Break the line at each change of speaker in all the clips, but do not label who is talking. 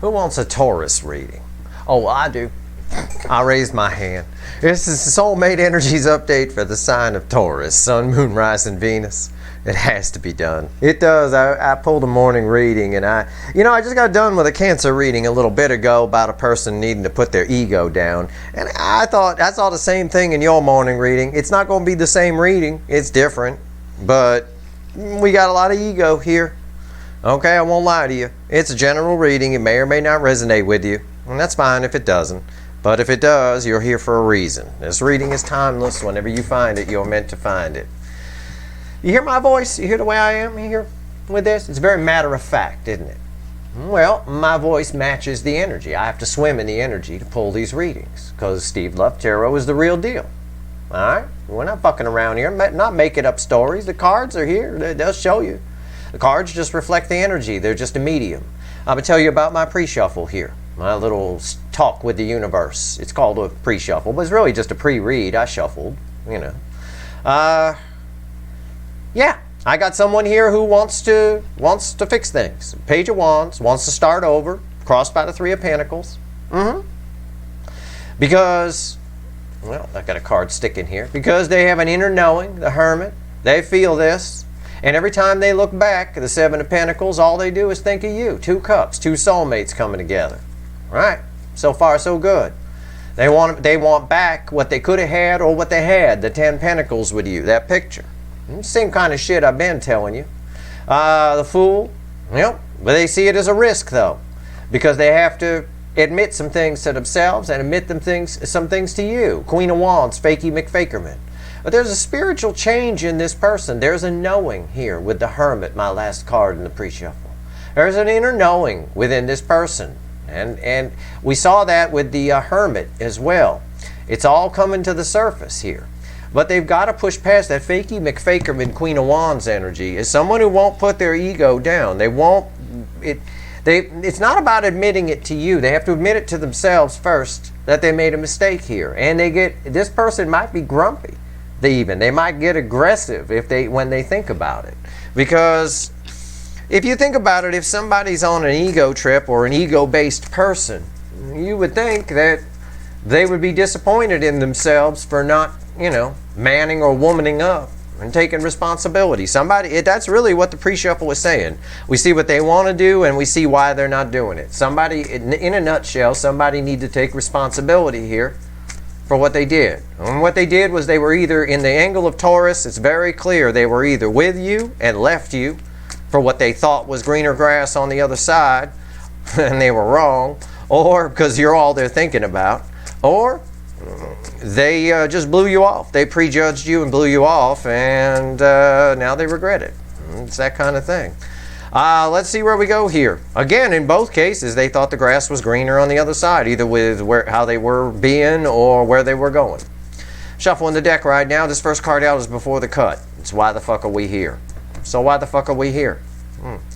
Who wants a Taurus reading? Oh, well, I do. I raised my hand. This is the Soulmate Energies update for the sign of Taurus, Sun, Moon, Rising, Venus. It has to be done. It does. I pulled a morning reading, and I just got done with a Cancer reading a little bit ago about a person needing to put their ego down. And I saw the same thing in your morning reading. It's not going to be the same reading. It's different. But we got a lot of ego here. Okay, I won't lie to you. It's a general reading. It may or may not resonate with you. And that's fine if it doesn't. But if it does, you're here for a reason. This reading is timeless. Whenever you find it, you're meant to find it. You hear my voice? You hear the way I am here with this? It's very matter of fact, isn't it? Well, my voice matches the energy. I have to swim in the energy to pull these readings because Steve Love Tarot is the real deal. All right? We're not fucking around here, not making up stories. The cards are here. They'll show you. The cards just reflect the energy. They're just a medium. I'm going to tell you about my pre-shuffle here. My little talk with the universe. It's called a pre-shuffle, but it's really just a pre-read. I shuffled, Yeah, I got someone here who wants to fix things. Page of Wands, wants to start over, crossed by the Three of Pentacles. Because, well, I got a card sticking here. Because they have an inner knowing, the Hermit. They feel this. And every time they look back, the Seven of Pentacles, all they do is think of you. Two cups, two soulmates coming together. Right? So far, so good. They want back what they could have had or what they had, the 10 Pentacles with you, that picture. Same kind of shit I've been telling you. The Fool, but they see it as a risk, though, because they have to admit some things to themselves and admit some things to you. Queen of Wands, Fakey McFakerman. But there's a spiritual change in this person. There's a knowing here with the Hermit, my last card in the pre-shuffle. There's an inner knowing within this person. And we saw that with the Hermit as well. It's all coming to the surface here. But they've got to push past that Fakey McFakerman Queen of Wands energy. Is someone who won't put their ego down. They won't. It's not about admitting it to you. They have to admit it to themselves first that they made a mistake here. And this person might be grumpy. They might get aggressive when they think about it. Because if you think about it, if somebody's on an ego trip or an ego-based person, you would think that they would be disappointed in themselves for not, manning or womaning up and taking responsibility. That's really what the pre-shuffle was saying. We see what they want to do and we see why they're not doing it. Somebody, in a nutshell, somebody need to take responsibility here for what they did. And what they did was they were either in the angle of Taurus, it's very clear, they were either with you and left you for what they thought was greener grass on the other side, and they were wrong, or because you're all they're thinking about, or they just blew you off. They prejudged you and blew you off, and now they regret it. It's that kind of thing. Let's see where we go here. Again, in both cases, they thought the grass was greener on the other side, either with how they were being or where they were going. Shuffling the deck right now. This first card out is Before the Cut. It's Why the Fuck Are We Here? So why the fuck are we here?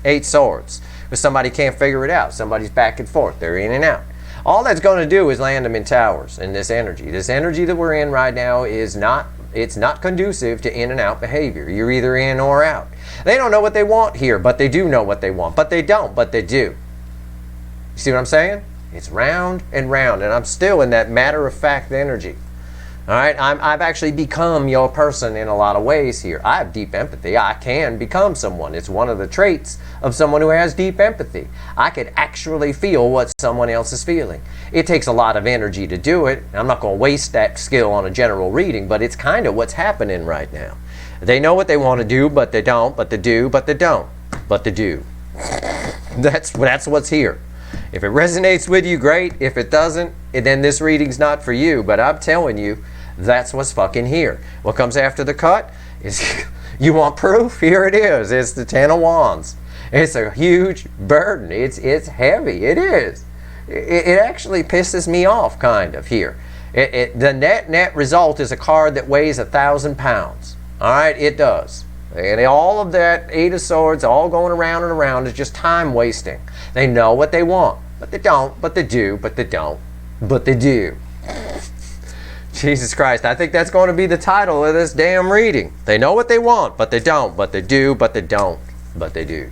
8 Swords. Because somebody can't figure it out. Somebody's back and forth. They're in and out. All that's going to do is land them in towers in this energy. This energy that we're in right now it's not conducive to in and out behavior. You're either in or out. They don't know what they want here, but they do know what they want. But they don't, but they do. You see what I'm saying? It's round and round, and I'm still in that matter-of-fact energy. All right, I've actually become your person in a lot of ways here. I have deep empathy. I can become someone. It's one of the traits of someone who has deep empathy. I could actually feel what someone else is feeling. It takes a lot of energy to do it. I'm not going to waste that skill on a general reading, but it's kind of what's happening right now. They know what they want to do, but they don't, but they do, but they don't, but they do. That's what's here. If it resonates with you, great. If it doesn't, then this reading's not for you. But I'm telling you, that's what's fucking here. What comes after the cut is, you want proof? Here it is. It's the 10 of Wands. It's a huge burden. It's heavy. It is. It actually pisses me off, kind of, here. The net result is a card that weighs 1,000 pounds. All right? It does. And all of that 8 of Swords, all going around and around, is just time wasting. They know what they want, but they don't, but they do, but they don't, but they do. Jesus Christ, I think that's going to be the title of this damn reading. They know what they want, but they don't, but they do, but they don't, but they do.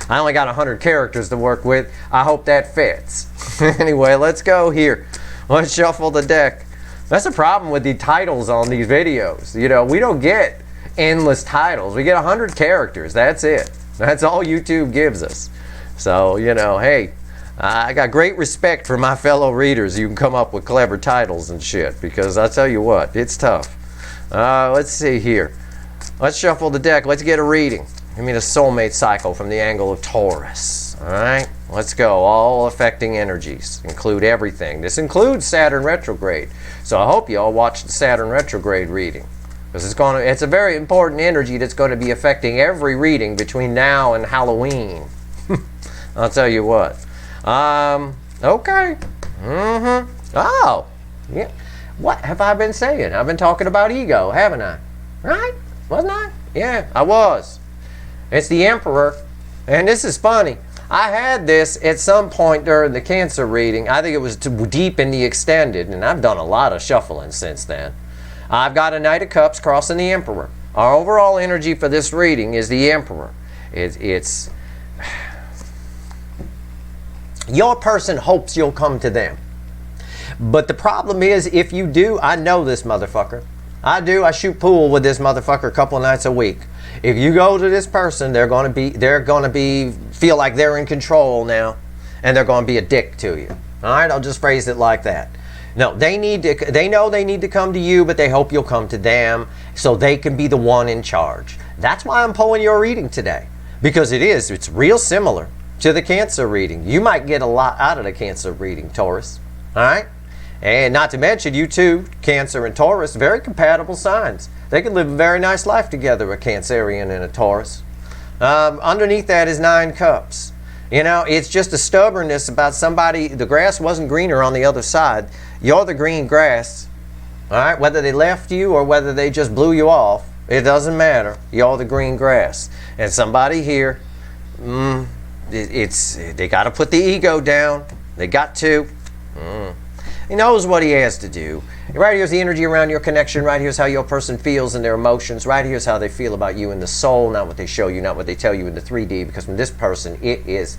I only got 100 characters to work with. I hope that fits. Anyway, let's go here. Let's shuffle the deck. That's the problem with the titles on these videos. You know, we don't get endless titles. We get 100 characters. That's it. That's all YouTube gives us. So, you know, hey, I got great respect for my fellow readers. You can come up with clever titles and shit, because I tell you what, it's tough. Let's see here. Let's shuffle the deck. Let's get a reading. Give me the soulmate cycle from the angle of Taurus. All right, let's go. All affecting energies include everything. This includes Saturn retrograde. So I hope you all watch the Saturn retrograde reading, because it's a very important energy that's going to be affecting every reading between now and Halloween. I'll tell you what. Okay. Oh, yeah. What have I been saying? I've been talking about ego, haven't I? Right? Wasn't I? Yeah, I was. It's the Emperor. And this is funny. I had this at some point during the Cancer reading. I think it was too deep in the extended, and I've done a lot of shuffling since then. I've got a Knight of Cups crossing the Emperor. Our overall energy for this reading is the Emperor. It's your person hopes you'll come to them. But the problem is, if you do, I know this motherfucker. I do. I shoot pool with this motherfucker a couple nights a week. If you go to this person, they're going to feel like they're in control now, and they're going to be a dick to you. All right, I'll just phrase it like that. No, they know they need to come to you, but they hope you'll come to them so they can be the one in charge. That's why I'm pulling your reading today, because it's real similar to the Cancer reading. You might get a lot out of the Cancer reading, Taurus. All right? And not to mention, you two, Cancer and Taurus, very compatible signs. They can live a very nice life together, a Cancerian and a Taurus. Underneath that is 9 cups. You know, it's just a stubbornness about somebody. The grass wasn't greener on the other side. You're the green grass. All right? Whether they left you or whether they just blew you off, it doesn't matter. You're the green grass. And somebody here, they got to put the ego down. They got to. He knows what he has to do. Right here's the energy around your connection. Right here's how your person feels and their emotions. Right here's how they feel about you in the soul, not what they show you, not what they tell you in the 3D, because from this person, it is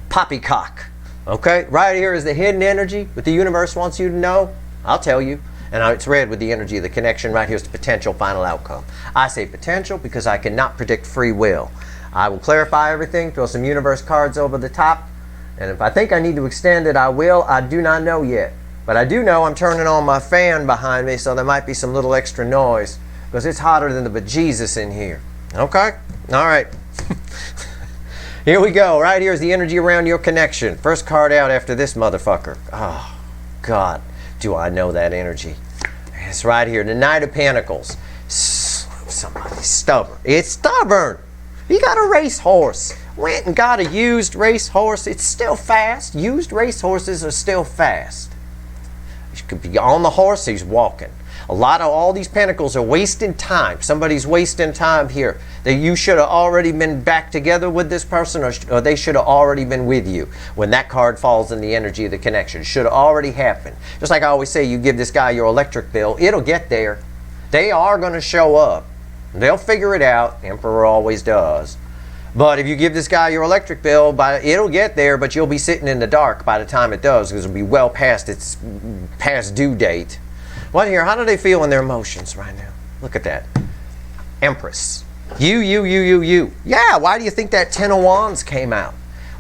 poppycock. Okay? Right here is the hidden energy, what the universe wants you to know. I'll tell you. And it's red with the energy of the connection. Right here's the potential final outcome. I say potential because I cannot predict free will. I will clarify everything, throw some universe cards over the top, and if I think I need to extend it, I will. I do not know yet. But I do know I'm turning on my fan behind me, so there might be some little extra noise, because it's hotter than the bejesus in here. Okay? All right. Here we go. Right here is the energy around your connection. First card out after this motherfucker. Oh, God, do I know that energy. It's right here. The Knight of Pentacles. Somebody's stubborn. It's stubborn. You got a racehorse. Went and got a used racehorse. It's still fast. Used racehorses are still fast. He could be on the horse, he's walking. All these pentacles are wasting time. Somebody's wasting time here. That you should have already been back together with this person, or they should have already been with you when that card falls in the energy of the connection. It should have already happened. Just like I always say, you give this guy your electric bill, it'll get there. They are going to show up. They'll figure it out. Emperor always does. But if you give this guy your electric bill, it'll get there, but you'll be sitting in the dark by the time it does, because it'll be well past its past due date. What here? How do they feel in their emotions right now? Look at that. Empress. You. Yeah, why do you think that 10 of Wands came out?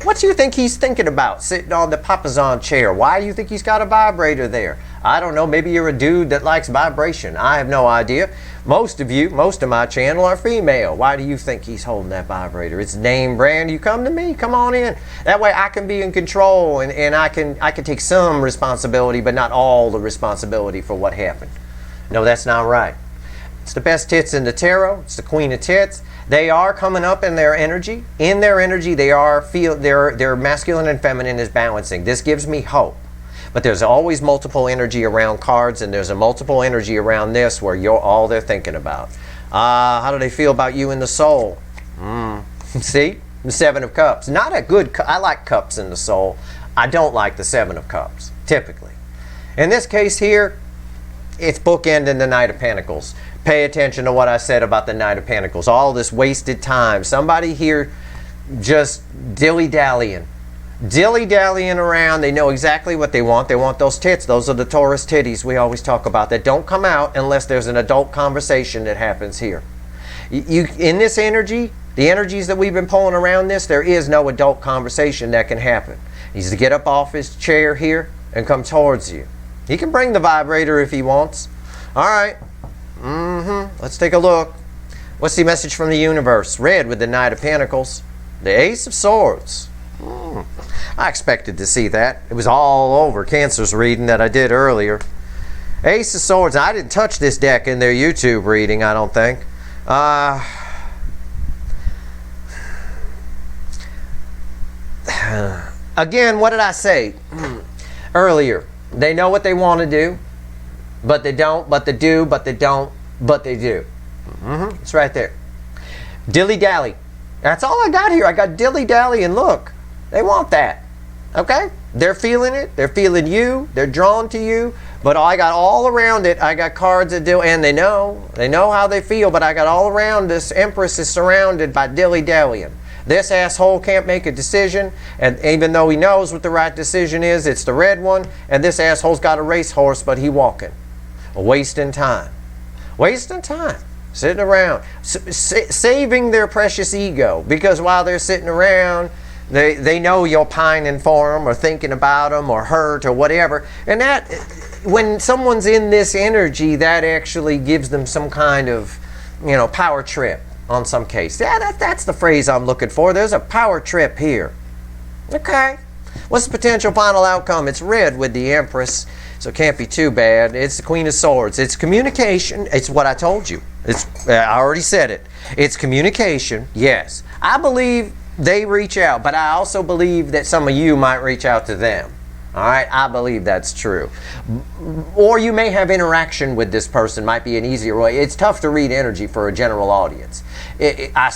What do you think he's thinking about sitting on the Papazon chair? Why do you think he's got a vibrator there? I don't know. Maybe you're a dude that likes vibration. I have no idea. Most of my channel are female. Why do you think he's holding that vibrator? It's name brand. You come to me. Come on in. That way I can be in control, and I can take some responsibility, but not all the responsibility for what happened. No, that's not right. It's the best tits in the tarot. It's the Queen of Tits. They are coming up in their energy. In their energy, their masculine and feminine is balancing. This gives me hope. But there's always multiple energy around cards, and there's a multiple energy around this where you're all they're thinking about. How do they feel about you in the soul? See? The 7 of Cups. Not a good I like cups in the soul. I don't like the 7 of Cups, typically. In this case here, it's bookending the Knight of Pentacles. Pay attention to what I said about the Knight of Pentacles. All this wasted time. Somebody here, just dilly-dallying. Dilly-dallying around. They know exactly what they want. They want those tits. Those are the Taurus titties we always talk about that don't come out unless there's an adult conversation that happens here. In this energy, the energies that we've been pulling around this, there is no adult conversation that can happen. He needs to get up off his chair here and come towards you. He can bring the vibrator if he wants. All right. Let's take a look. What's the message from the universe? Red with the Knight of Pentacles. The Ace of Swords. I expected to see that. It was all over Cancer's reading that I did earlier. Ace of Swords. I didn't touch this deck in their YouTube reading, I don't think. Again, what did I say earlier? They know what they want to do, but they don't, but they do, but they don't, but they do. It's right there. Dilly-dally. That's all I got here. I got dilly-dally, and look, they want that. Okay? They're feeling it. They're feeling you. They're drawn to you. But I got all around it. I got cards that do, and they know how they feel, but I got all around this. Empress is surrounded by dilly-dallying. This asshole can't make a decision, and even though he knows what the right decision is, it's the red one, and this asshole's got a racehorse, but he walking. Wasting time. Wasting time. Sitting around. Saving their precious ego, because while they're sitting around, they know you're pining for them or thinking about them or hurt or whatever. And that, when someone's in this energy, that actually gives them some kind of, power trip on some case. Yeah, that's the phrase I'm looking for. There's a power trip here. Okay. What's the potential final outcome? It's red with the Empress, so it can't be too bad. It's the Queen of Swords. It's communication. It's what I told you. I already said it. It's communication, yes. I believe they reach out, but I also believe that some of you might reach out to them. All right, I believe that's true. Or you may have interaction with this person, might be an easier way. It's tough to read energy for a general audience. I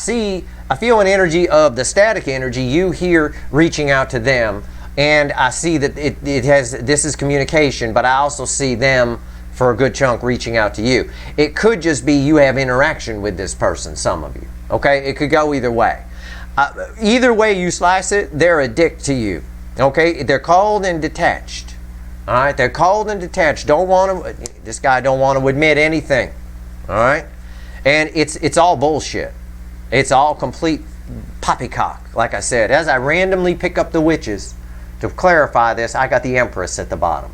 feel an energy of the static energy, you here reaching out to them, and I see that this is communication, but I also see them for a good chunk reaching out to you. It could just be you have interaction with this person, some of you. Okay, it could go either way. Either way you slice it, they're a dick to you. Okay, they're cold and detached. All right, they're cold and detached. This guy don't want to admit anything. All right, and it's all bullshit. It's all complete poppycock. Like I said, as I randomly pick up the witches to clarify this, I got the Empress at the bottom.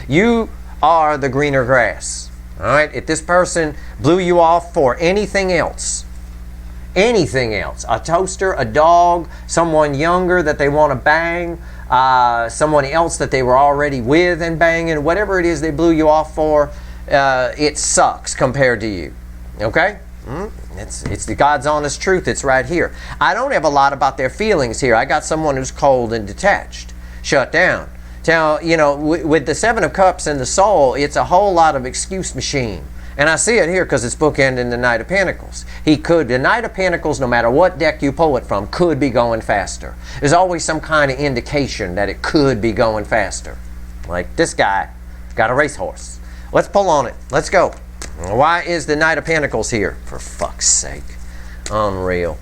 You are the greener grass. All right, if this person blew you off for anything else, a toaster, a dog, someone younger that they want to bang, someone else that they were already with and banging, whatever it is they blew you off for, it sucks compared to you. Okay? It's the God's honest truth. It's right here. I don't have a lot about their feelings here. I got someone who's cold and detached, shut down. Now, with the Seven of Cups and the Soul, it's a whole lot of excuse machine. And I see it here because it's bookending the Knight of Pentacles. The Knight of Pentacles, no matter what deck you pull it from, could be going faster. There's always some kind of indication that it could be going faster. Like this guy got a racehorse. Let's pull on it. Let's go. Why is the Knight of Pentacles here? For fuck's sake. Unreal.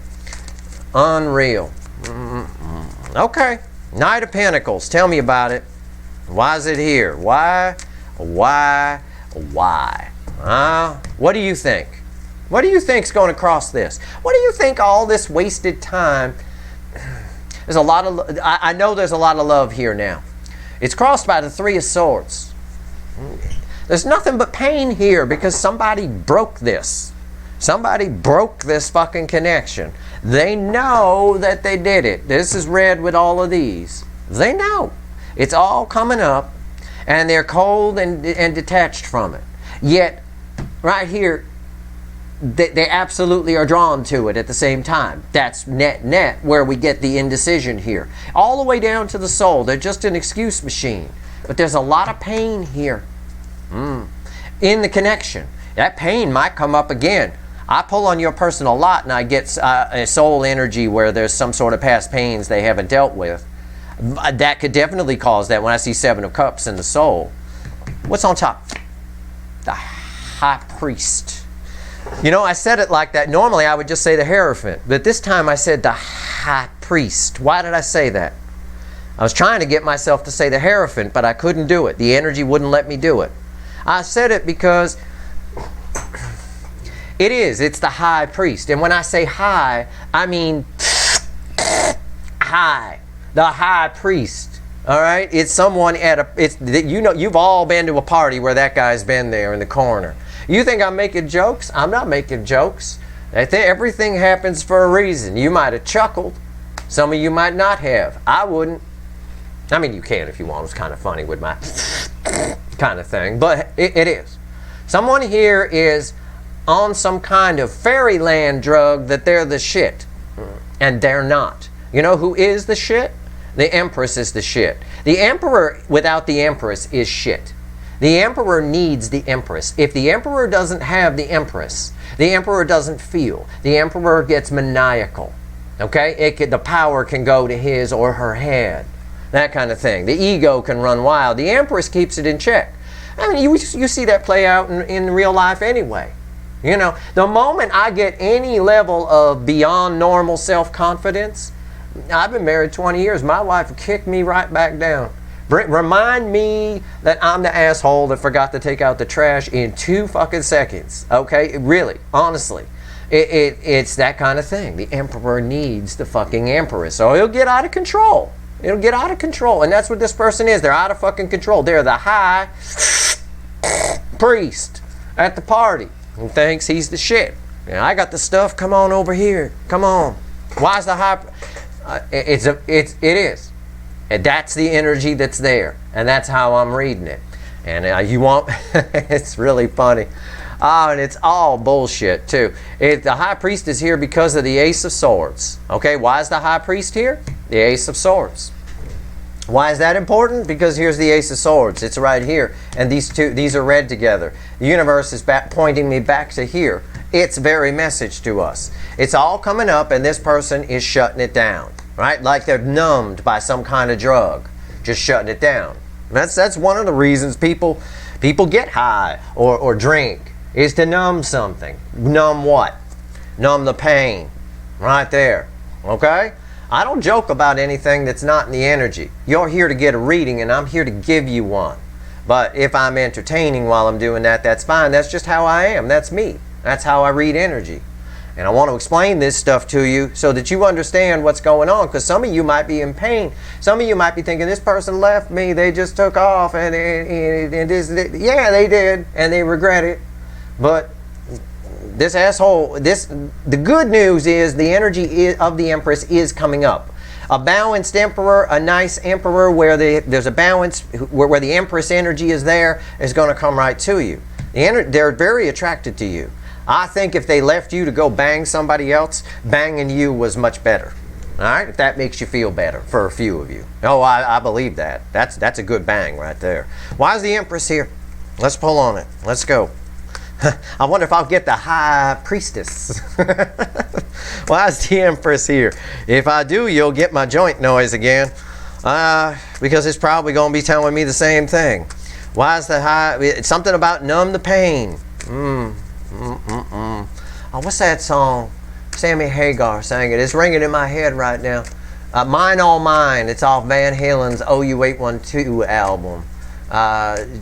Unreal. Okay. Knight of Pentacles. Tell me about it. Why is it here? Why? What do you think? What do you think's going to cross this? What do you think all this wasted time? There's a lot of. I know there's a lot of love here now. It's crossed by the Three of Swords. There's nothing but pain here because somebody broke this. Somebody broke this fucking connection. They know that they did it. This is red with all of these. They know. It's all coming up, and they're cold and detached from it. Yet, right here, they absolutely are drawn to it at the same time. That's net where we get the indecision here. All the way down to the soul. They're just an excuse machine. But there's a lot of pain here in the connection. That pain might come up again. I pull on your person a lot, and I get a soul energy where there's some sort of past pains they haven't dealt with. That could definitely cause that when I see Seven of Cups in the soul. What's on top? The High Priest. You know, I said it like that. Normally I would just say the Hierophant, but this time I said the High Priest. Why did I say that? I was trying to get myself to say the Hierophant, but I couldn't do it. The energy wouldn't let me do it. I said it because it's the High Priest. And when I say high, I mean high. The High Priest. All right? It's someone you've all been to a party where that guy's been there in the corner. You think I'm making jokes? I'm not making jokes. Everything happens for a reason. You might have chuckled. Some of you might not have. I wouldn't. I mean, you can if you want. It's kind of funny with my kind of thing. But it is. Someone here is on some kind of fairyland drug that they're the shit. And they're not. You know who is the shit? The Empress is the shit. The Emperor without the Empress is shit. The Emperor needs the Empress. If the Emperor doesn't have the Empress, the Emperor doesn't feel. The Emperor gets maniacal. Okay? The power can go to his or her head. That kind of thing. The ego can run wild. The Empress keeps it in check. I mean, you see that play out in real life anyway. You know, the moment I get any level of beyond normal self-confidence, I've been married 20 years. My wife kicked me right back down. Remind me that I'm the asshole that forgot to take out the trash in 2 fucking seconds. Okay? Really. Honestly. It's that kind of thing. The Emperor needs the fucking Empress. So he'll get out of control. It'll get out of control. And that's what this person is. They're out of fucking control. They're the High Priest at the party. Who thinks he's the shit. I got the stuff. Come on over here. Come on. Why is the High... It is. And that's the energy that's there. And that's how I'm reading it. And you want... it's really funny. And it's all bullshit, too. The High Priest is here because of the Ace of Swords. Okay, why is the High Priest here? The Ace of Swords. Why is that important? Because here's the Ace of Swords. It's right here. And these are read together. The universe is pointing me back to here. Its very message to us. It's all coming up and this person is shutting it down. Right? Like they're numbed by some kind of drug. Just shutting it down. That's one of the reasons people get high or drink, is to numb something. Numb what? Numb the pain. Right there. Okay? I don't joke about anything that's not in the energy. You're here to get a reading and I'm here to give you one. But if I'm entertaining while I'm doing that, that's fine. That's just how I am. That's me. That's how I read energy. And I want to explain this stuff to you so that you understand what's going on. Because some of you might be in pain. Some of you might be thinking, this person left me. They just took off. And yeah, they did. And they regret it. But this asshole, the good news is the energy of the Empress is coming up. A balanced Emperor, a nice Emperor where there's a balance, where the Empress energy is there, is going to come right to you. They're very attracted to you. I think if they left you to go bang somebody else, banging you was much better. All right? If that makes you feel better for a few of you. Oh, I believe that. That's a good bang right there. Why is the Empress here? Let's pull on it. Let's go. I wonder if I'll get the High Priestess. Why is the Empress here? If I do, you'll get my joint noise again. Because it's probably going to be telling me the same thing. Why is the High... It's something about numb the pain. Oh, what's that song? Sammy Hagar sang it. It's ringing in my head right now. Mine All Mine. It's off Van Halen's OU812 album.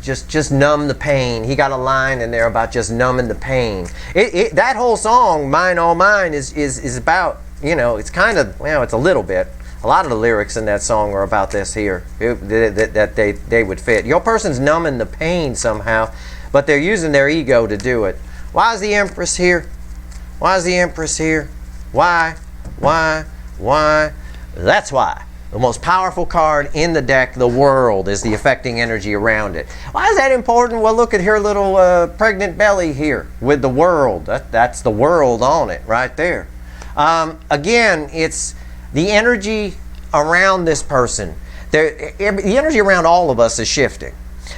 Just numb the pain. He got a line in there about just numbing the pain. That whole song, Mine All Mine, is about, it's kind of, it's a little bit. A lot of the lyrics in that song are about this here, that they would fit. Your person's numbing the pain somehow, but they're using their ego to do it. Why is the Empress here? Why is the Empress here? Why? That's why. The most powerful card in the deck, the World, is the affecting energy around it. Why is that important? Well, look at her little pregnant belly here with the World. That's the World on it right there. Again, it's the energy around this person. The energy around all of us is shifting.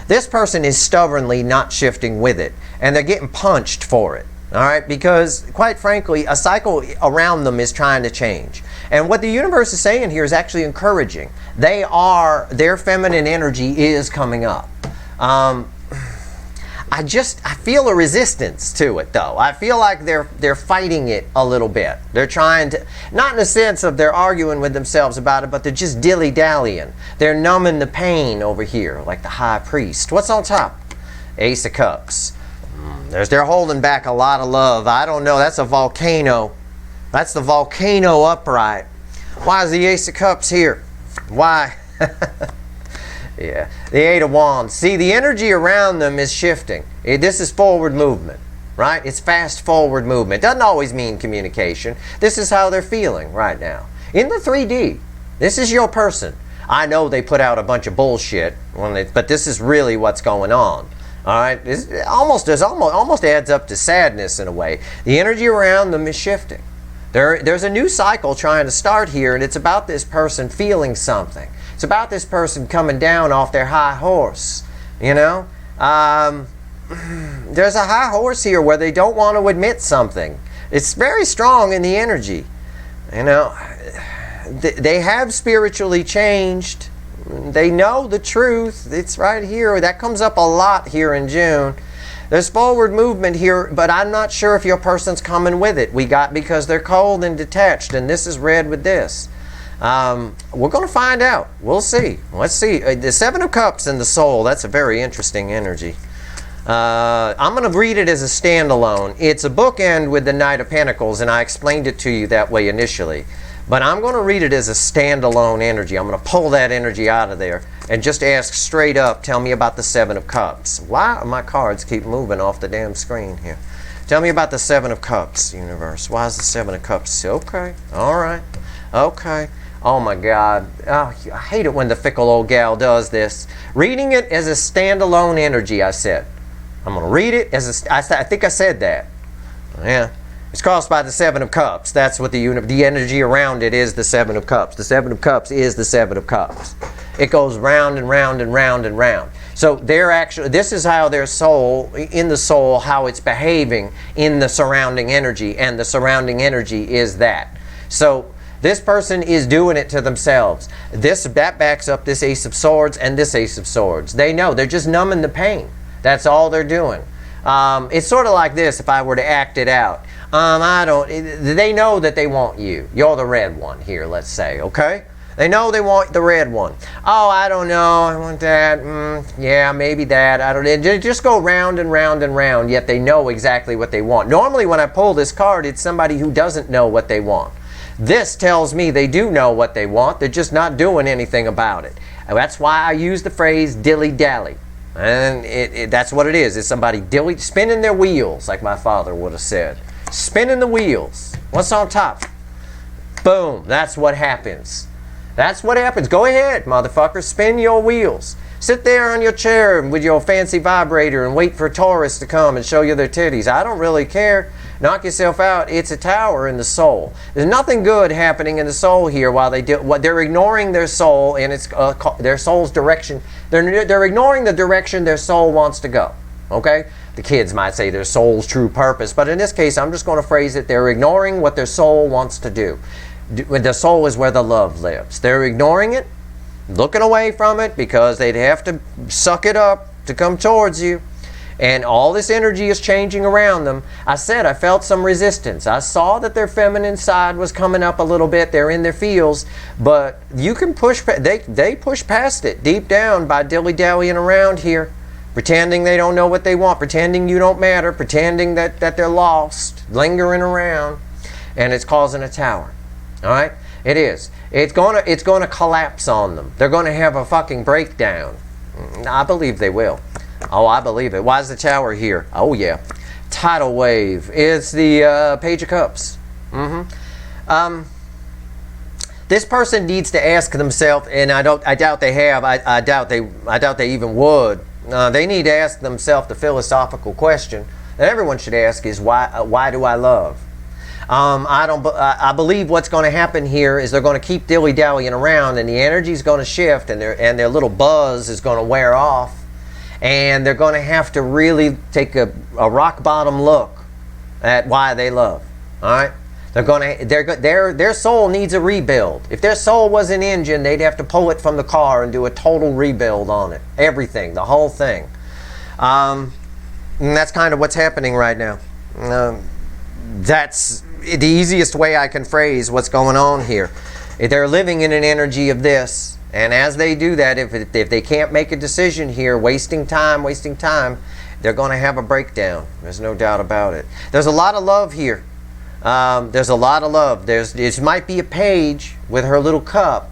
This person is stubbornly not shifting with it, and they're getting punched for it. All right, because quite frankly, a cycle around them is trying to change. And what the universe is saying here is actually encouraging. Their feminine energy is coming up. I feel a resistance to it, though. I feel like they're fighting it a little bit. They're trying to, not in the sense of they're arguing with themselves about it, but they're just dilly-dallying. They're numbing the pain over here, like the high priest. What's on top? Ace of Cups. They're holding back a lot of love. I don't know. That's a volcano. That's the volcano upright. Why is the Ace of Cups here? Why? Yeah, the Eight of Wands. See, the energy around them is shifting. This is forward movement, right? It's fast forward movement. Doesn't always mean communication. This is how they're feeling right now. In the 3D, this is your person. I know they put out a bunch of bullshit, but this is really what's going on. All right, it almost adds up to sadness in a way. The energy around them is shifting. There's a new cycle trying to start here, and it's about this person feeling something. It's about this person coming down off their high horse, you know? There's a high horse here where they don't want to admit something. It's very strong in the energy, you know? They have spiritually changed. They know the truth. It's right here. That comes up a lot here in June. There's forward movement here, but I'm not sure if your person's coming with it. Because they're cold and detached, and this is red with this. We're going to find out. We'll see. Let's see. The Seven of Cups in the soul, that's a very interesting energy. I'm going to read it as a standalone. It's a bookend with the Knight of Pentacles, and I explained it to you that way initially. But I'm going to read it as a standalone energy. I'm going to pull that energy out of there and just ask straight up, tell me about the Seven of Cups. Why my cards keep moving off the damn screen here? Tell me about the Seven of Cups, universe. Why is the Seven of Cups? Okay. All right. Okay. Oh my God. Oh, I hate it when the fickle old gal does this. Reading it as a standalone energy, I said. I'm going to read it as a... I think I said that. Yeah. It's crossed by the Seven of Cups. That's what the energy around it is, the Seven of Cups. The Seven of Cups is the Seven of Cups. It goes round and round and round and round. So they're actually, this is how their soul, in the soul, how it's behaving in the surrounding energy, and the surrounding energy is that. So this person is doing it to themselves. That backs up this Ace of Swords and this Ace of Swords. They know. They're just numbing the pain. That's all they're doing. It's sort of like this, if I were to act it out. They know that they want you. You're the red one here, let's say, okay? They know they want the red one. Oh, I don't know. I want that. Yeah, maybe that. I don't know. They just go round and round and round, yet they know exactly what they want. Normally, when I pull this card, it's somebody who doesn't know what they want. This tells me they do know what they want. They're just not doing anything about it. That's why I use the phrase dilly-dally. And that's what it is. It's somebody spinning their wheels, like my father would have said. Spinning the wheels. What's on top? Boom. That's what happens. That's what happens. Go ahead, motherfucker. Spin your wheels. Sit there on your chair with your fancy vibrator and wait for Taurus to come and show you their titties. I don't really care. Knock yourself out. It's a tower in the soul. There's nothing good happening in the soul here while they're ignoring their soul and it's their soul's direction. They're ignoring the direction their soul wants to go. Okay? The kids might say their soul's true purpose, but in this case, I'm just going to phrase it, they're ignoring what their soul wants to do. The soul is where the love lives. They're ignoring it, looking away from it, because they'd have to suck it up to come towards you. And all this energy is changing around them. I said I felt some resistance. I saw that their feminine side was coming up a little bit. They're in their feels, but you can push. They push past it deep down by dilly-dallying around here. Pretending they don't know what they want, pretending you don't matter, pretending that they're lost, lingering around, and it's causing a tower. All right? It is. It's gonna collapse on them. They're gonna have a fucking breakdown. I believe they will. Oh, I believe it. Why is the tower here? Oh yeah, tidal wave. It's the Page of Cups. This person needs to ask themselves, and I doubt they have. I doubt they even would. They need to ask themselves the philosophical question that everyone should ask: is why do I love? I believe what's going to happen here is they're going to keep dilly-dallying around, and the energy is going to shift, and their little buzz is going to wear off, and they're going to have to really take a rock bottom look at why they love. All right. Their soul needs a rebuild. If their soul was an engine, they'd have to pull it from the car and do a total rebuild on it. Everything, the whole thing. And that's kind of what's happening right now. That's the easiest way I can phrase what's going on here. They're living in an energy of this, and as they do that, if they can't make a decision here, wasting time, they're going to have a breakdown. There's no doubt about it. There's a lot of love here. There's a lot of love. It might be a page with her little cup,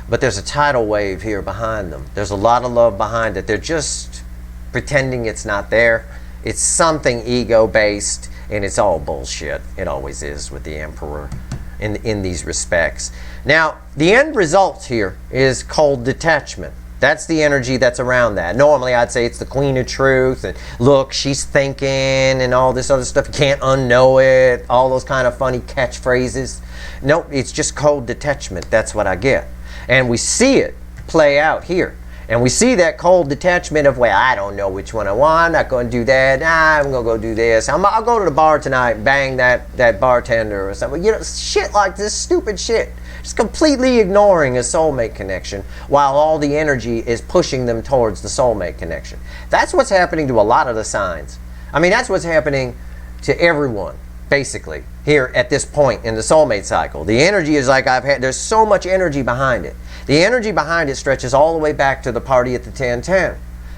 but there's a tidal wave here behind them. There's a lot of love behind it. They're just pretending it's not there. It's something ego-based, and it's all bullshit. It always is with the Emperor in these respects. Now, the end result here is cold detachment. That's the energy that's around that. Normally, I'd say it's the Queen of Truth, and look, she's thinking, and all this other stuff. You can't unknow it. All those kind of funny catchphrases. No, it's just cold detachment. That's what I get. And we see it play out here. And we see that cold detachment of, well, I don't know which one I want. I'm not going to do that. Nah, I'm going to go do this. I'll go to the bar tonight and bang that bartender or something. You know, shit like this, stupid shit. Just completely ignoring a soulmate connection while all the energy is pushing them towards the soulmate connection. That's what's happening to a lot of the signs. I mean, that's what's happening to everyone, basically, here at this point in the soulmate cycle. The energy is like there's so much energy behind it. The energy behind it stretches all the way back to the party at the 1010.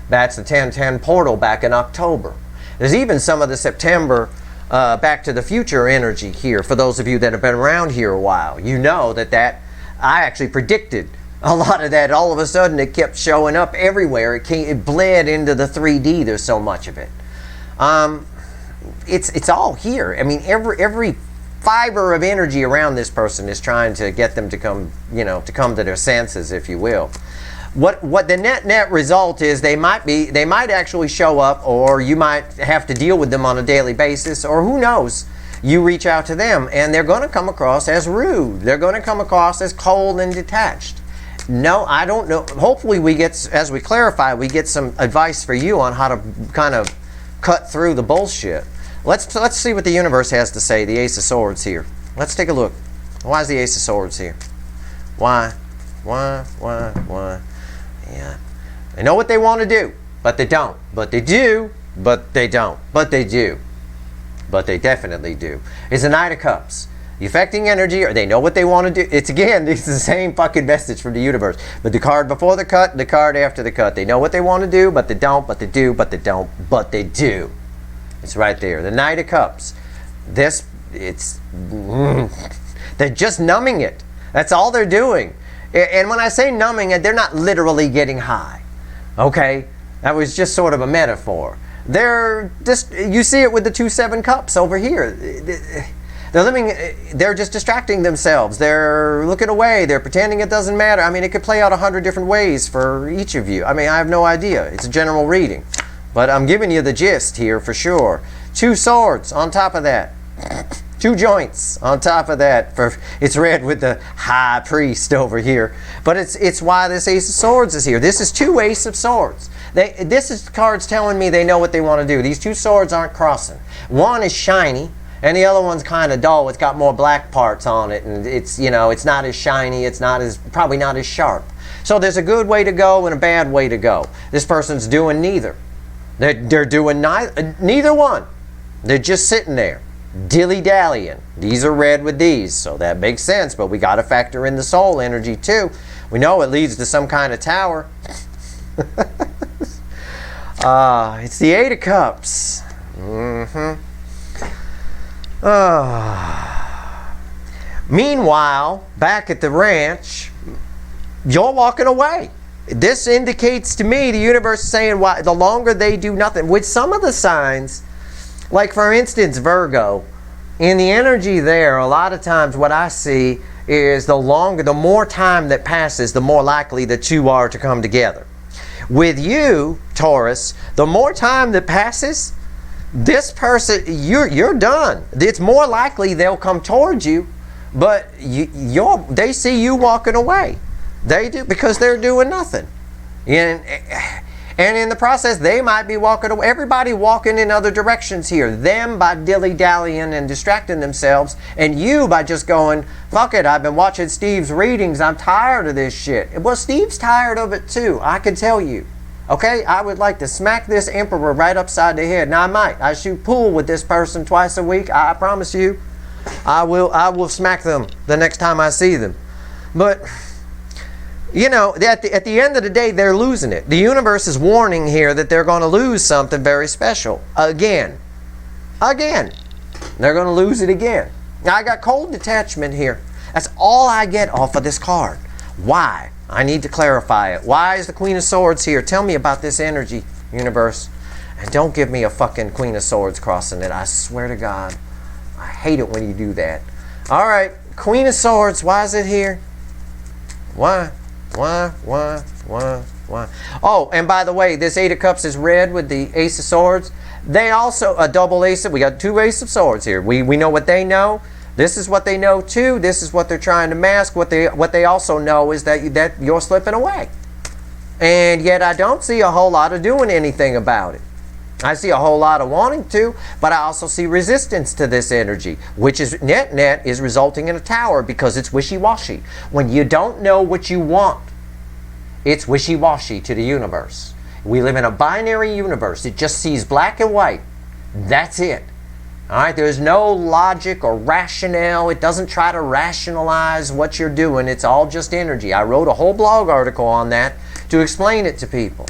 That's the 1010 portal back in October. There's even some of the September Back to the Future energy here. For those of you that have been around here a while, you know that I actually predicted a lot of that. All of a sudden it kept showing up everywhere. It bled into the 3D. There's so much of it. It's all here. I mean, every fiber of energy around this person is trying to get them to come, to come to their senses, if you will. What the net result is, they might actually show up, or you might have to deal with them on a daily basis, or who knows, you reach out to them and they're going to come across as rude. They're going to come across as cold and detached. No, I don't know. Hopefully as we clarify, we get some advice for you on how to kind of cut through the bullshit. Let's see what the universe has to say. The Ace of Swords here. Let's take a look. Why is the Ace of Swords here? Why? Yeah. They know what they want to do, but they don't. But they do, but they don't. But they do. But they definitely do. It's the Knight of Cups. The affecting energy, or they know what they want to do. It's the same fucking message from the universe. But the card before the cut, the card after the cut. They know what they want to do, but they don't, but they do, but they don't, but they do. It's right there. The Knight of Cups. They're just numbing it. That's all they're doing. And when I say numbing it, they're not literally getting high. Okay? That was just sort of a metaphor. You see it with the 2-7 cups over here. They're just distracting themselves. They're looking away. They're pretending it doesn't matter. I mean, it could play out 100 different ways for each of you. I mean, I have no idea. It's a general reading. But I'm giving you the gist here for sure. 2 swords on top of that. 2 joints on top of that. It's red with the high priest over here. But it's why this Ace of Swords is here. This is 2 Ace of Swords. This is cards telling me they know what they want to do. These 2 swords aren't crossing. One is shiny, and the other one's kind of dull. It's got more black parts on it, and it's not as shiny. It's probably not as sharp. So there's a good way to go and a bad way to go. This person's doing neither. They're doing neither one. They're just sitting there, dilly-dallying. These are red with these, so that makes sense, but we got to factor in the soul energy too. We know it leads to some kind of tower. It's the 8 of Cups. Meanwhile, back at the ranch, you're walking away. This indicates to me the universe is saying the longer they do nothing. With some of the signs, like for instance Virgo, in the energy there, a lot of times what I see is the more time that passes, the more likely the 2 are to come together. With you, Taurus, the more time that passes, this person, you're done. It's more likely they'll come towards you, but they see you walking away. They do, because they're doing nothing. And in the process, they might be walking away. Everybody walking in other directions here. Them by dilly-dallying and distracting themselves, and you by just going, fuck it, I've been watching Steve's readings, I'm tired of this shit. Well, Steve's tired of it too, I can tell you. Okay, I would like to smack this emperor right upside the head. Now I might. I shoot pool with this person twice a week. I promise you, I will smack them the next time I see them. But you know, at the end of the day, they're losing it. The universe is warning here that they're going to lose something very special again. They're going to lose it again. Now I got cold detachment here. That's all I get off of this card. Why? I need to clarify it. Why is the Queen of Swords here? Tell me about this energy, universe. And don't give me a fucking Queen of Swords crossing it. I swear to God. I hate it when you do that. All right, Queen of Swords, why is it here? Why? Oh, and by the way, this Eight of Cups is red with the Ace of Swords. They also, a double ace, we got two Ace of Swords here. We know what they know. This is what they know too. This is what they're trying to mask. What they also know is that you're slipping away. And yet I don't see a whole lot of doing anything about it. I see a whole lot of wanting to, but I also see resistance to this energy, which is net is resulting in a tower because it's wishy-washy. When you don't know what you want, it's wishy-washy to the universe. We live in a binary universe. It just sees black and white. That's it. All right, there's no logic or rationale. It doesn't try to rationalize what you're doing. It's all just energy. I wrote a whole blog article on that to explain it to people.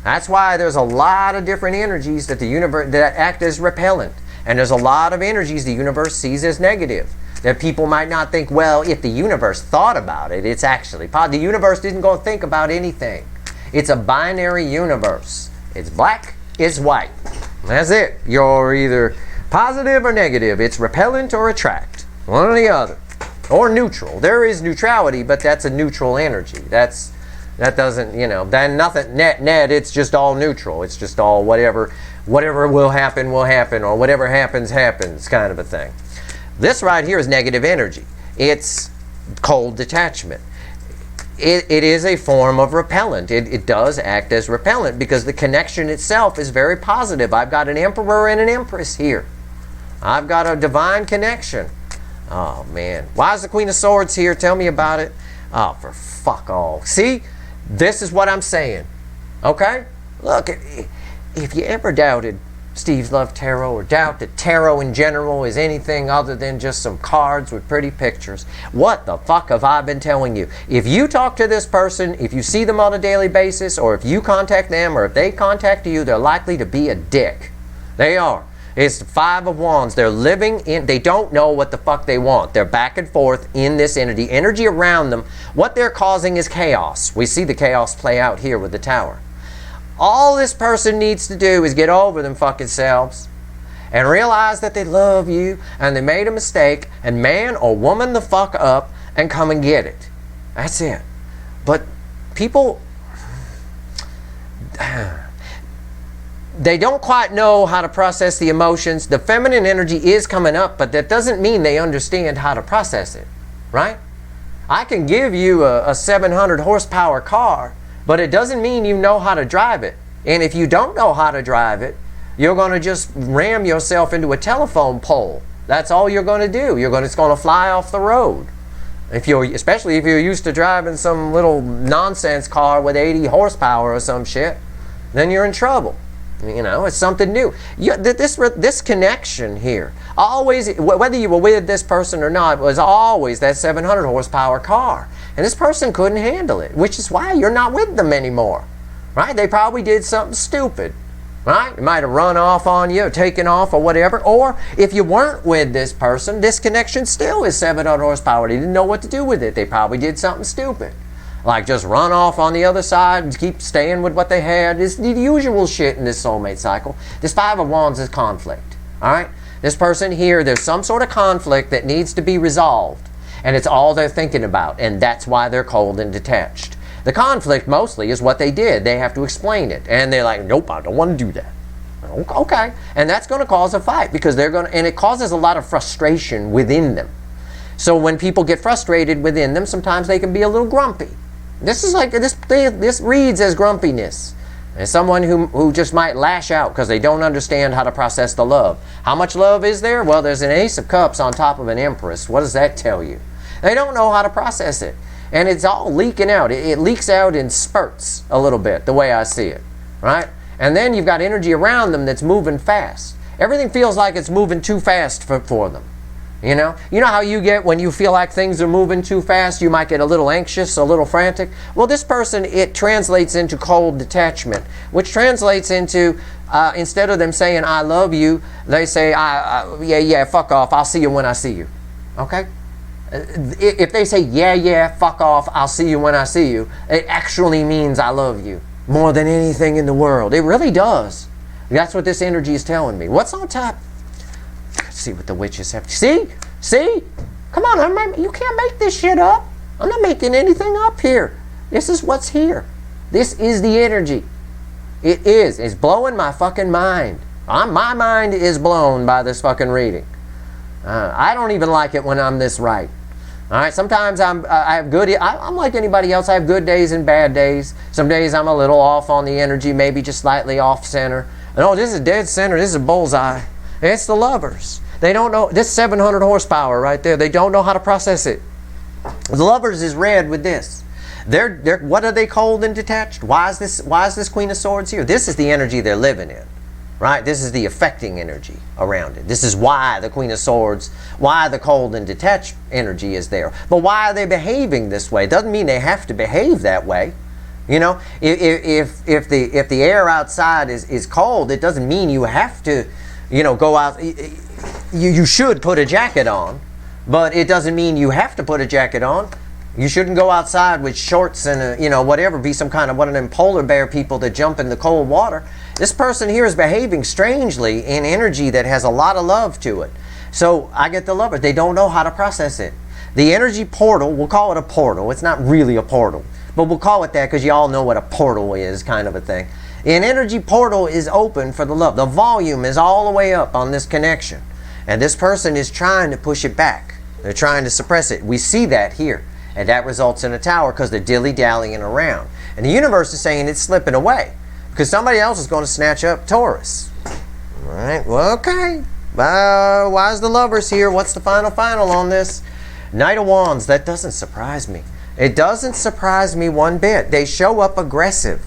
That's why there's a lot of different energies that the universe that act as repellent, and there's a lot of energies the universe sees as negative. That people might not think, well, if the universe thought about it, it's actually the universe didn't go think about anything. It's a binary universe. It's black, it's white. That's it. You're either positive or negative. It's repellent or attract. One or the other. Or neutral. There is neutrality, but that's a neutral energy. That doesn't, you know, then nothing, net, it's just all neutral. It's just all whatever will happen, or whatever happens kind of a thing. This right here is negative energy. It's cold detachment. It is a form of repellent. It does act as repellent because the connection itself is very positive. I've got an emperor and an empress here. I've got a divine connection. Oh, man. Why is the Queen of Swords here? Tell me about it. Oh, for fuck all. See? This is what I'm saying. Okay? Look, if you ever doubted Steve's Love Tarot or doubt that tarot in general is anything other than just some cards with pretty pictures, what the fuck have I been telling you? If you talk to this person, if you see them on a daily basis, or if you contact them, or if they contact you, they're likely to be a dick. They are. It's the Five of Wands. They're living in, they don't know what the fuck they want. They're back and forth in this energy. Energy around them. What they're causing is chaos. We see the chaos play out here with the Tower. All this person needs to do is get over them fucking selves and realize that they love you and they made a mistake and man or woman the fuck up and come and get it. That's it. But people, they don't quite know how to process the emotions. The feminine energy is coming up, but that doesn't mean they understand how to process it, right? I can give you a 700 horsepower car, but it doesn't mean you know how to drive it. And if you don't know how to drive it, you're going to just ram yourself into a telephone pole. That's all you're going to do. It's going to fly off the road. Especially if you're used to driving some little nonsense car with 80 horsepower or some shit, then you're in trouble. You know, it's something new. This connection here, always, whether you were with this person or not, was always that 700 horsepower car. And this person couldn't handle it, which is why you're not with them anymore. Right? They probably did something stupid. Right? It might have run off on you or taken off or whatever. Or if you weren't with this person, this connection still is 700 horsepower. They didn't know what to do with it. They probably did something stupid. Like just run off on the other side and keep staying with what they had. It's the usual shit in this soulmate cycle. This Five of Wands is conflict. All right? This person here, there's some sort of conflict that needs to be resolved. And it's all they're thinking about. And that's why they're cold and detached. The conflict mostly is what they did. They have to explain it. And they're like, nope, I don't want to do that. Okay. And that's going to cause a fight because and it causes a lot of frustration within them. So when people get frustrated within them, sometimes they can be a little grumpy. This is like, this reads as grumpiness. As someone who just might lash out because they don't understand how to process the love. How much love is there? Well, there's an Ace of Cups on top of an Empress. What does that tell you? They don't know how to process it. And it's all leaking out. It leaks out in spurts a little bit, the way I see it. right? And then you've got energy around them that's moving fast. Everything feels like it's moving too fast for them. You know how you get when you feel like things are moving too fast, you might get a little anxious, a little frantic. Well, this person, it translates into cold detachment, which translates into, instead of them saying, I love you, they say, yeah, fuck off, I'll see you when I see you. Okay? If they say, yeah, fuck off, I'll see you when I see you, it actually means I love you more than anything in the world. It really does. That's what this energy is telling me. What's on top? Let's see what the witches have. See? Come on, you can't make this shit up. I'm not making anything up here. This is what's here. This is the energy. It is. It's blowing my fucking mind. My mind is blown by this fucking reading. I don't even like it when I'm this right. All right, sometimes I have good, I'm like anybody else. I have good days and bad days. Some days I'm a little off on the energy, maybe just slightly off center. No, this is dead center. This is a bullseye. It's the lovers. They don't know. This 700 horsepower right there. They don't know how to process it. The lovers is red with this. They're what are they, cold and detached? Why is this Queen of Swords here? This is the energy they're living in. Right? This is the affecting energy around it. This is why the Queen of Swords, why the cold and detached energy is there. But why are they behaving this way? It doesn't mean they have to behave that way. You know, if the air outside is cold, it doesn't mean you have to, go out. You should put a jacket on, but it doesn't mean you have to put a jacket on. You shouldn't go outside with shorts and whatever, be some kind of one of them polar bear people that jump in the cold water. This person here is behaving strangely in energy that has a lot of love to it. So I get the lovers. They don't know how to process it. The energy portal, we'll call it a portal. It's not really a portal, but we'll call it that because you all know what a portal is, kind of a thing. An energy portal is open for the love. The volume is all the way up on this connection. And this person is trying to push it back. They're trying to suppress it. We see that here. And that results in a tower because they're dilly-dallying around. And the universe is saying it's slipping away because somebody else is going to snatch up Taurus. All right, well, okay. Why is the lovers here? What's the final on this? Knight of Wands, that doesn't surprise me. It doesn't surprise me one bit. They show up aggressive.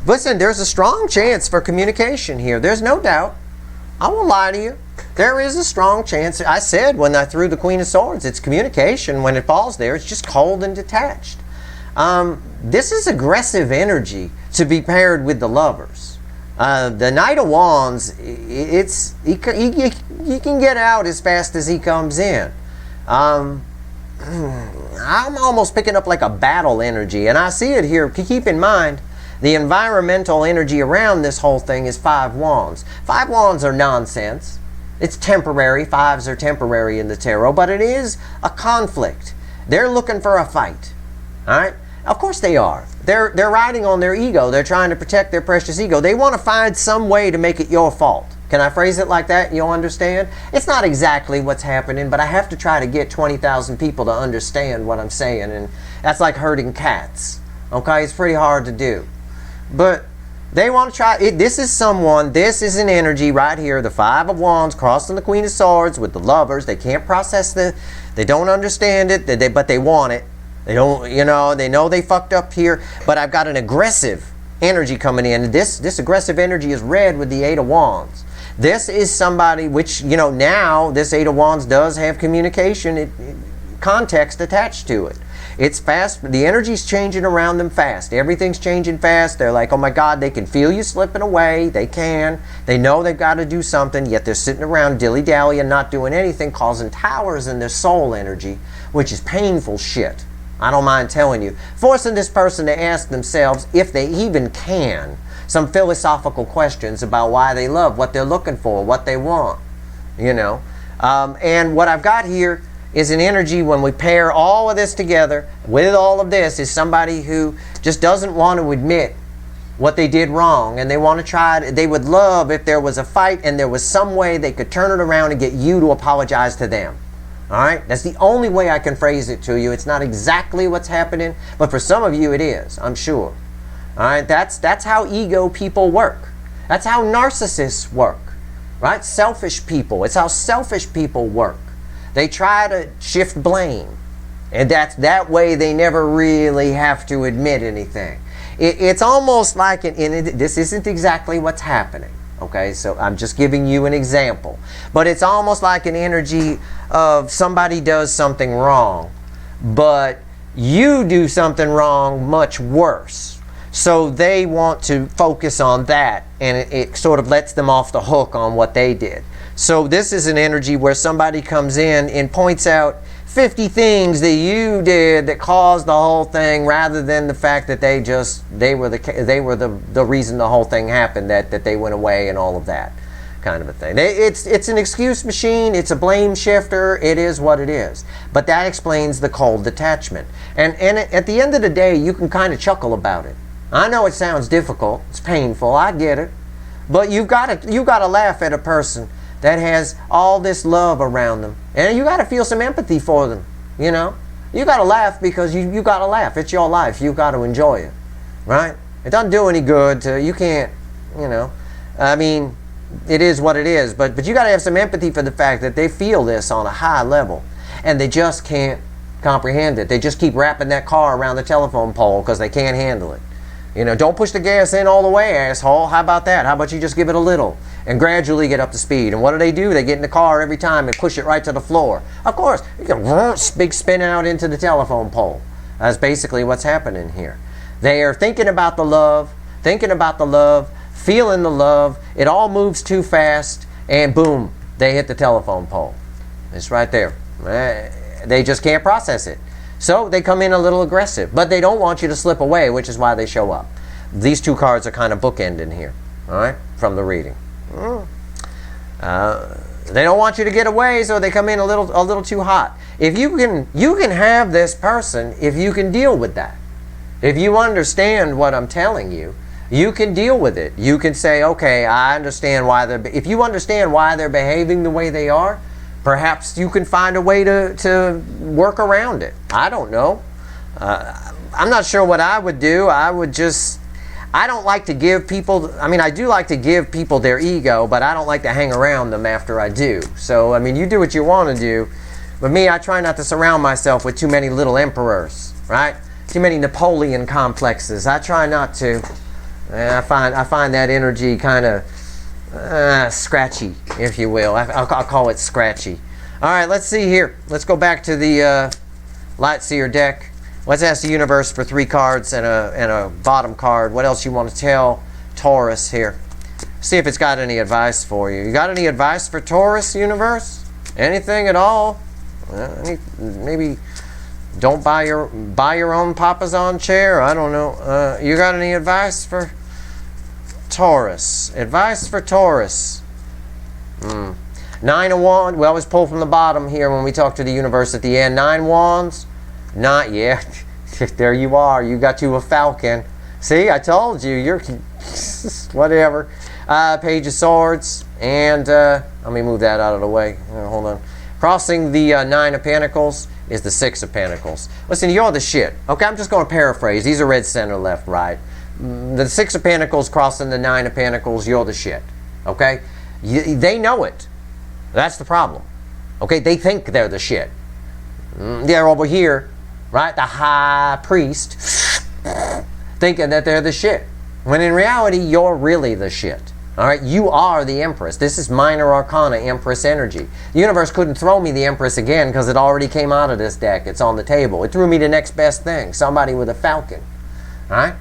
Listen, there's a strong chance for communication here. There's no doubt. I won't lie to you. There is a strong chance. I said when I threw the Queen of Swords, it's communication. When it falls there, it's just cold and detached. This is aggressive energy to be paired with the lovers. The Knight of Wands, he can get out as fast as he comes in. I'm almost picking up like a battle energy, and I see it here. Keep in mind, the environmental energy around this whole thing is 5 wands. 5 wands are nonsense. It's temporary. Fives are temporary in the tarot, but it is a conflict. They're looking for a fight. All right? Of course they are. They're riding on their ego. They're trying to protect their precious ego. They want to find some way to make it your fault. Can I phrase it like that? You'll understand? It's not exactly what's happening, but I have to try to get 20,000 people to understand what I'm saying, and that's like herding cats. Okay? It's pretty hard to do. But they want to try it. This is an energy right here, the 5 of Wands crossing the Queen of Swords with the lovers. They can't process they don't understand it, but they want it. They don't, they know they fucked up here, but I've got an aggressive energy coming in. This aggressive energy is red with the 8 of Wands. This is somebody which, now this 8 of Wands does have communication, context attached to it. It's fast. The energy's changing around them fast. Everything's changing fast. They're like, oh my God, they can feel you slipping away. They can. They know they've got to do something, yet they're sitting around dilly-dallying, not doing anything, causing towers in their soul energy, which is painful shit. I don't mind telling you. Forcing this person to ask themselves, if they even can, some philosophical questions about why they love, what they're looking for, what they want. And what I've got here is an energy, when we pair all of this together with all of this, is somebody who just doesn't want to admit what they did wrong, and they want to try. They would love if there was a fight and there was some way they could turn it around and get you to apologize to them. All right? That's the only way I can phrase it to you. It's not exactly what's happening, but for some of you it is, I'm sure. All right? That's how ego people work. That's how narcissists work. Right? Selfish people. It's how selfish people work. They try to shift blame. And that way they never really have to admit anything. It's almost like, this isn't exactly what's happening. Okay, so I'm just giving you an example. But it's almost like an energy of somebody does something wrong, but you do something wrong much worse. So they want to focus on that, and it sort of lets them off the hook on what they did. So this is an energy where somebody comes in and points out 50 things that you did that caused the whole thing, rather than the fact that they were the reason the whole thing happened, that they went away and all of that kind of a thing. It's an excuse machine. It's a blame shifter. It is what it is. But that explains the cold detachment. And at the end of the day, you can kind of chuckle about it. I know it sounds difficult. It's painful. I get it. But you've got to laugh at a person that has all this love around them. And you got to feel some empathy for them, you know. You got to laugh because you got to laugh. It's your life. You got to enjoy it, right? It doesn't do any good to, you can't, you know. I mean, it is what it is. But you got to have some empathy for the fact that they feel this on a high level. And they just can't comprehend it. They just keep wrapping that car around the telephone pole because they can't handle it. You know, don't push the gas in all the way, asshole. How about that? How about you just give it a little and gradually get up to speed? And what do? They get in the car every time and push it right to the floor. Of course, you can big spin out into the telephone pole. That's basically what's happening here. They are thinking about the love, feeling the love. It all moves too fast, and boom, they hit the telephone pole. It's right there. They just can't process it. So they come in a little aggressive, but they don't want you to slip away, which is why they show up. These two cards are kind of bookending here, all right, from the reading. They don't want you to get away, so they come in a little too hot. If you can have this person if you can deal with that. If you understand what I'm telling you, you can deal with it. You can say, okay, I understand why if you understand why they're behaving the way they are, perhaps you can find a way to work around it. I don't know. I'm not sure what I would do. I don't like to give people, I do like to give people their ego, but I don't like to hang around them after I do. So, you do what you want to do. But me, I try not to surround myself with too many little emperors, right? Too many Napoleon complexes. I try not to. And I find that energy kind of scratchy, if you will. I'll call it scratchy. All right, let's see here. Let's go back to the Light Seer deck. Let's ask the universe for 3 cards and a bottom card. What else you want to tell Taurus here? See if it's got any advice for you. You got any advice for Taurus, universe? Anything at all? Maybe don't buy your own Papasan chair. I don't know. You got any advice for Taurus? Advice for Taurus. 9 of Wands. We always pull from the bottom here when we talk to the universe at the end. 9 Wands. Not yet. There you are. You got you a falcon. See, I told you. You're whatever. Page of Swords. And let me move that out of the way. Hold on. Crossing the 9 of Pentacles is the 6 of Pentacles. Listen, you're the shit. Okay, I'm just going to paraphrase. These are red, center, left, right. The 6 of Pentacles crossing the 9 of Pentacles, you're the shit. Okay? They know it. That's the problem. Okay? They think they're the shit. They're over here, right? The high priest thinking that they're the shit. When in reality, you're really the shit. All right? You are the Empress. This is minor arcana Empress energy. The universe couldn't throw me the Empress again because it already came out of this deck. It's on the table. It threw me the next best thing. Somebody with a falcon. All right?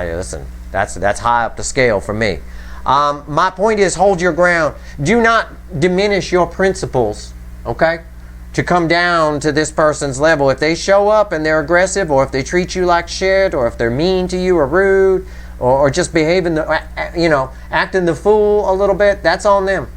Listen, that's high up the scale for me. My point is, hold your ground. Do not diminish your principles, okay, to come down to this person's level. If they show up and they're aggressive, or if they treat you like shit, or if they're mean to you or rude, or just behaving, acting the fool a little bit, that's on them.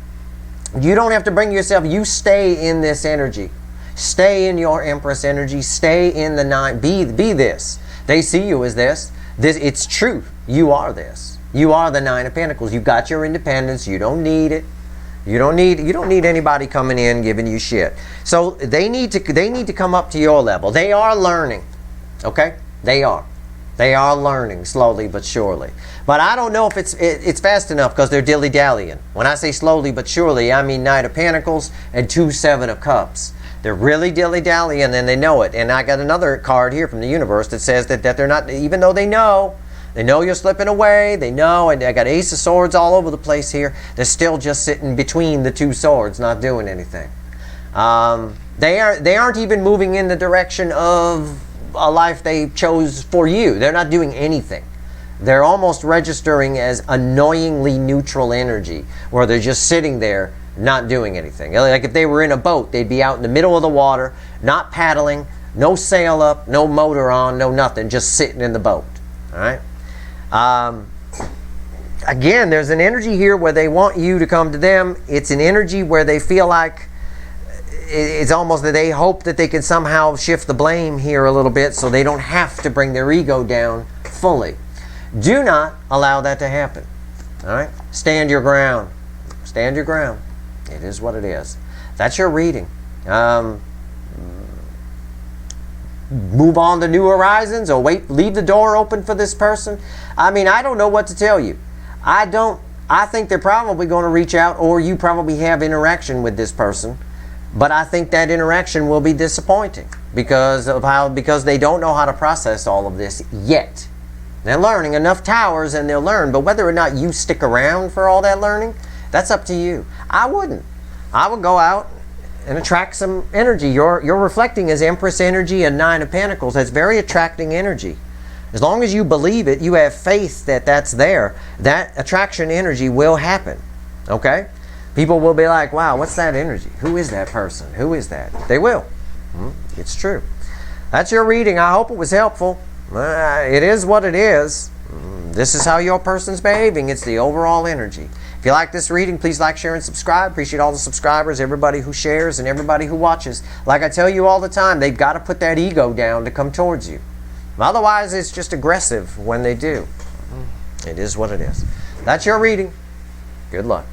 You don't have to bring yourself. You stay in this energy. Stay in your Empress energy. Stay in the 9. Be this. They see you as this. It's truth. You are this. You are the 9 of Pentacles. You got your independence. You don't need it. You don't need anybody coming in giving you shit. So they need to come up to your level. They are learning. Okay? They are. They are learning slowly but surely. But I don't know if it's fast enough because they're dilly-dallying. When I say slowly but surely, I mean 9 of Pentacles and 2 7 of Cups. They're really dilly-dallying and they know it. And I got another card here from the universe that says that they're not, even though they know They know you're slipping away. They know, and I got Ace of Swords all over the place here. They're still just sitting between the two swords, not doing anything. They aren't even moving in the direction of a life they chose for you. They're not doing anything. They're almost registering as annoyingly neutral energy, where they're just sitting there not doing anything. Like if they were in a boat, they'd be out in the middle of the water, not paddling, no sail up, no motor on, no nothing, just sitting in the boat. All right. Again, there's an energy here where they want you to come to them. It's an energy where they feel like it's almost that they hope that they can somehow shift the blame here a little bit so they don't have to bring their ego down fully. Do not allow that to happen. All right? Stand your ground. Stand your ground. It is what it is. That's your reading. Move on to new horizons, or leave the door open for this person. I mean, I don't know what to tell you. I think they're probably going to reach out, or you probably have interaction with this person, but I think that interaction will be disappointing because they don't know how to process all of this yet. They're learning enough towers and they'll learn, but whether or not you stick around for all that learning, that's up to you. I wouldn't. I would go out and attract some energy. You're reflecting as Empress energy and Nine of Pentacles. That's very attracting energy. As long as you believe it, you have faith that that's there, that attraction energy will happen. Okay? People will be like, wow, what's that energy? Who is that person? Who is that? They will. It's true. That's your reading. I hope it was helpful. It is what it is. This is how your person's behaving. It's the overall energy. If you like this reading, please like, share, and subscribe. Appreciate all the subscribers, everybody who shares, and everybody who watches. Like I tell you all the time, they've got to put that ego down to come towards you. Otherwise, it's just aggressive when they do. It is what it is. That's your reading. Good luck.